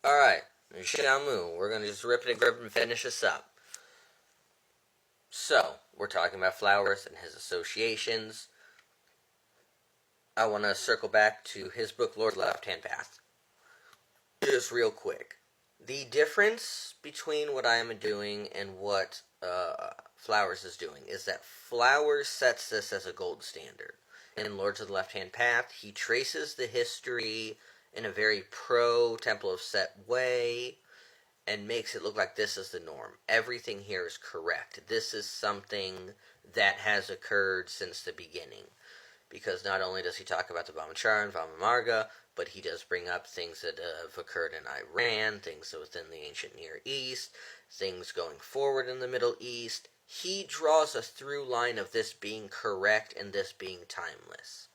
Alright, Shamu, we're gonna just rip it and grip and finish this up. So, we're talking about Flowers and his associations. I want to circle back to his book, Lord's Left-Hand Path. Just real quick. The difference between what I am doing and what Flowers is doing is that Flowers sets this as a gold standard. In Lords of the Left-Hand Path, he traces the history in a very pro-Temple of Set way and makes it look like this is the norm. Everything here is correct. This is something that has occurred since the beginning. Because not only does he talk about the Vamachara and Vamamarga, but he does bring up things that have occurred in Iran, things within the ancient Near East, things going forward in the Middle East. He draws a through line of this being correct and this being timeless.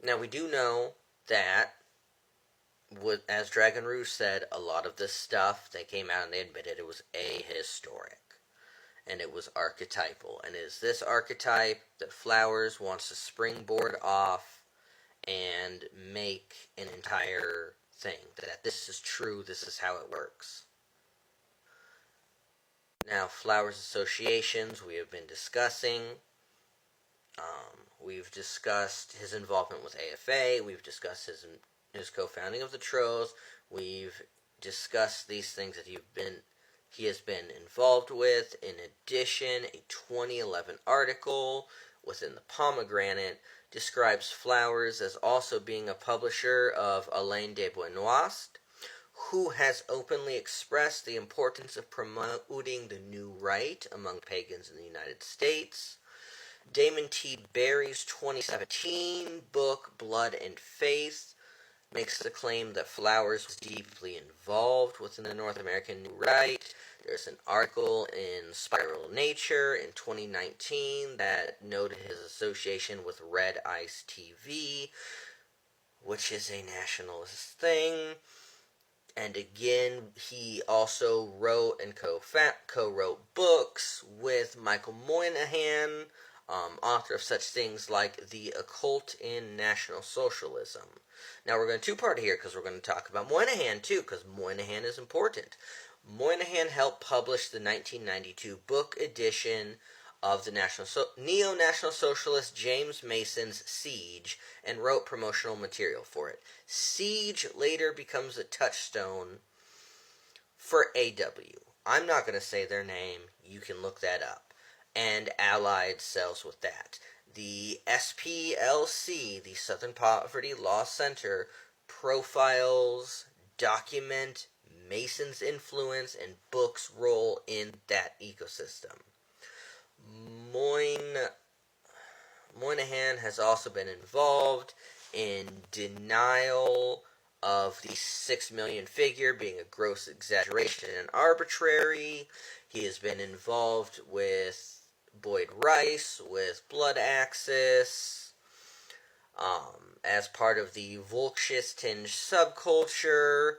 Now, we do know that, as Dragon Rouge said, a lot of this stuff, they came out and they admitted it was ahistoric. And it was archetypal. And it is this archetype that Flowers wants to springboard off and make an entire thing. That this is true, this is how it works. Now, Flowers' associations we have been discussing. We've discussed his involvement with AFA. We've discussed his co-founding of the Trolls. We've discussed these things that he has been involved with. In addition, a 2011 article within the Pomegranate describes Flowers as also being a publisher of Alain de Benoist, who has openly expressed the importance of promoting the new right among pagans in the United States. Damon T. Berry's 2017 book, Blood and Faith, makes the claim that Flowers was deeply involved within the North American New Right. There's an article in Spiral Nature in 2019 that noted his association with Red Ice TV, which is a nationalist thing. And again, he also wrote and co-wrote books with Michael Moynihan, author of such things like The Occult in National Socialism. Now, we're going to two-part here because we're going to talk about Moynihan, too, because Moynihan is important. Moynihan helped publish the 1992 book edition of the neo-National Socialist James Mason's Siege and wrote promotional material for it. Siege later becomes a touchstone for AW. I'm not going to say their name. You can look that up. And Allied sells with that. The SPLC, the Southern Poverty Law Center, profiles, document Mason's influence and books' role in that ecosystem. Moynihan has also been involved in denial of the 6 million figure being a gross exaggeration and arbitrary. He has been involved with Boyd Rice, with Blood Axis, as part of the Volksist-tinged subculture.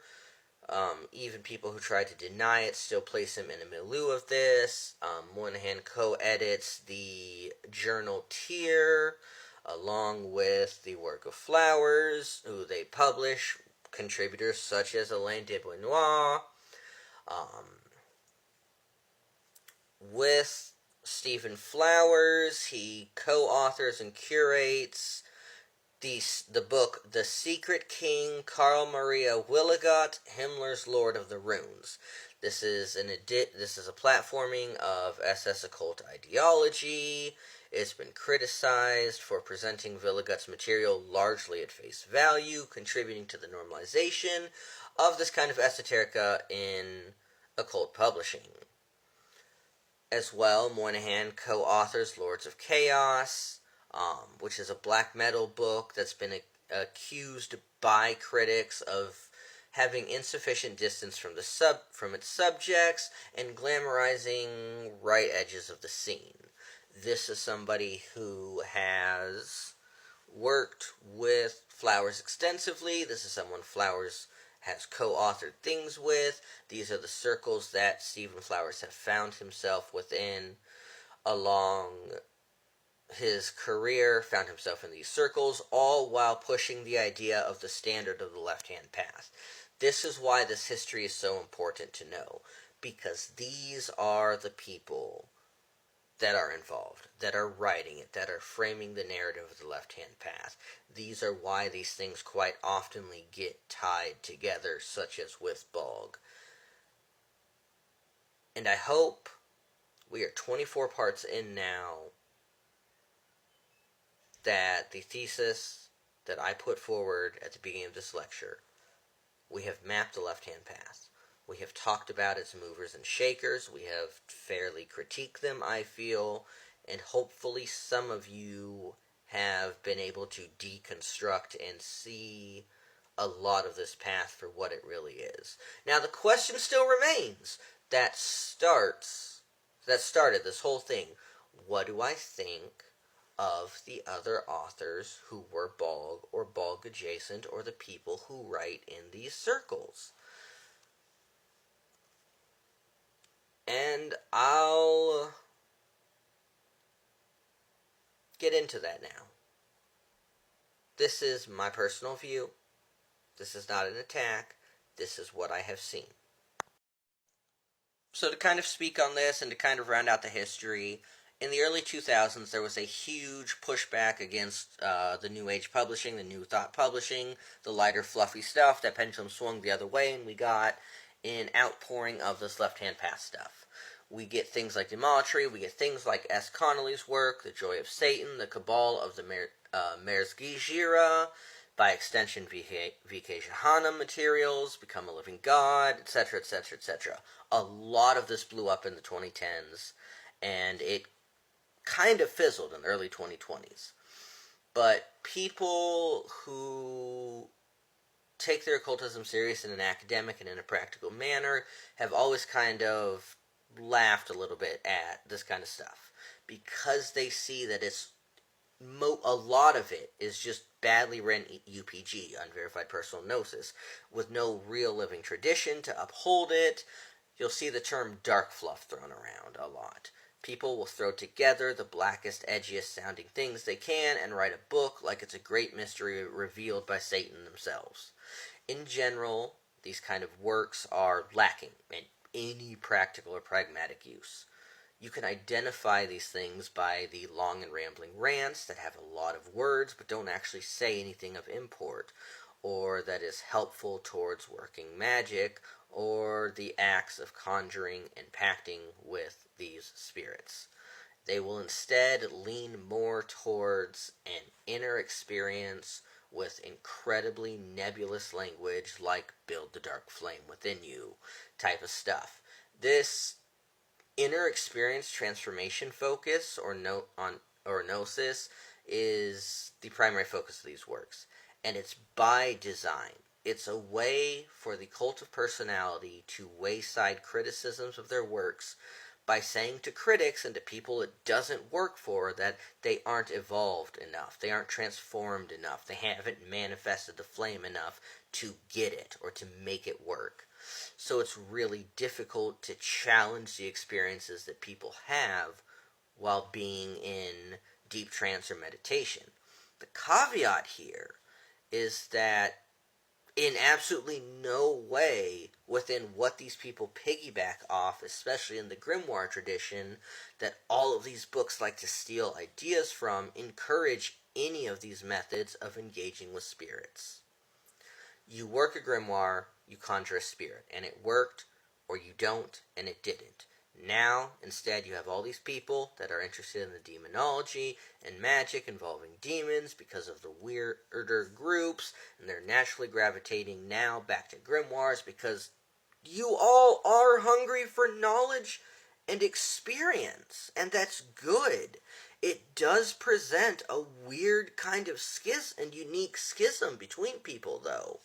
Even people who try to deny it still place him in a milieu of this. Moynihan co-edits the journal Tier, along with the work of Flowers, who they publish, contributors such as Alain de Benoist. With Stephen Flowers, he co-authors and curates the book The Secret King, Karl Maria Willigot, Himmler's Lord of the Runes. This is a platforming of SS occult ideology. It's been criticized for presenting Willigot's material largely at face value, contributing to the normalization of this kind of esoterica in occult publishing. As well, Moynihan co-authors Lords of Chaos, which is a black metal book that's been accused by critics of having insufficient distance from its subjects and glamorizing right edges of the scene. This is somebody who has worked with Flowers extensively. This is someone Flowers has co-authored things with. These are the circles that Stephen Flowers have found himself within along his career, found himself in these circles, all while pushing the idea of the standard of the left-hand path. This is why this history is so important to know, because these are the people that are involved, that are writing it, that are framing the narrative of the left-hand path. These are why these things quite oftenly get tied together, such as with Bog. And I hope we are 24 parts in now that the thesis that I put forward at the beginning of this lecture, we have mapped the left-hand path. We have talked about its movers and shakers. We have fairly critiqued them, I feel, and hopefully some of you have been able to deconstruct and see a lot of this path for what it really is. Now, the question still remains that started this whole thing. What do I think of the other authors who were Bog or Bog adjacent, or the people who write in these circles? And I'll get into that now. This is my personal view. This is not an attack. This is what I have seen. So to kind of speak on this and to kind of round out the history, in the early 2000s there was a huge pushback against the New Age publishing, the New Thought publishing, the lighter fluffy stuff. That pendulum swung the other way, and we got an outpouring of this left-hand path stuff. We get things like Demolatry, we get things like S. Connolly's work, The Joy of Satan, The Cabal of the Merzgijira, by extension V.K. Johanna materials, Become a Living God, etc., etc., etc. A lot of this blew up in the 2010s, and it kind of fizzled in the early 2020s. But people who take their occultism serious in an academic and in a practical manner have always kind of laughed a little bit at this kind of stuff, because they see that it's a lot of it is just badly written UPG, unverified personal gnosis, with no real living tradition to uphold it. You'll see the term dark fluff thrown around a lot. People will throw together the blackest, edgiest sounding things they can and write a book like it's a great mystery revealed by Satan themselves. In general, these kind of works are lacking in any practical or pragmatic use. You can identify these things by the long and rambling rants that have a lot of words but don't actually say anything of import, or that is helpful towards working magic, or the acts of conjuring and pacting with these spirits. They will instead lean more towards an inner experience with incredibly nebulous language like build the dark flame within you type of stuff. This inner experience transformation focus or gnosis is the primary focus of these works, and it's by design. It's a way for the cult of personality to wayside criticisms of their works by saying to critics and to people it doesn't work for that they aren't evolved enough, they aren't transformed enough, they haven't manifested the flame enough to get it or to make it work. So it's really difficult to challenge the experiences that people have while being in deep trance or meditation. The caveat here is that in absolutely no way within what these people piggyback off, especially in the grimoire tradition, that all of these books like to steal ideas from, encourage any of these methods of engaging with spirits. You work a grimoire, you conjure a spirit, and it worked, or you don't, and it didn't. Now, instead, you have all these people that are interested in the demonology and magic involving demons because of the weirder groups, and they're naturally gravitating now back to grimoires because you all are hungry for knowledge and experience, and that's good. It does present a weird kind of schism and unique schism between people, though,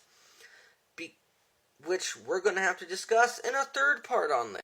which we're going to have to discuss in a third part on this.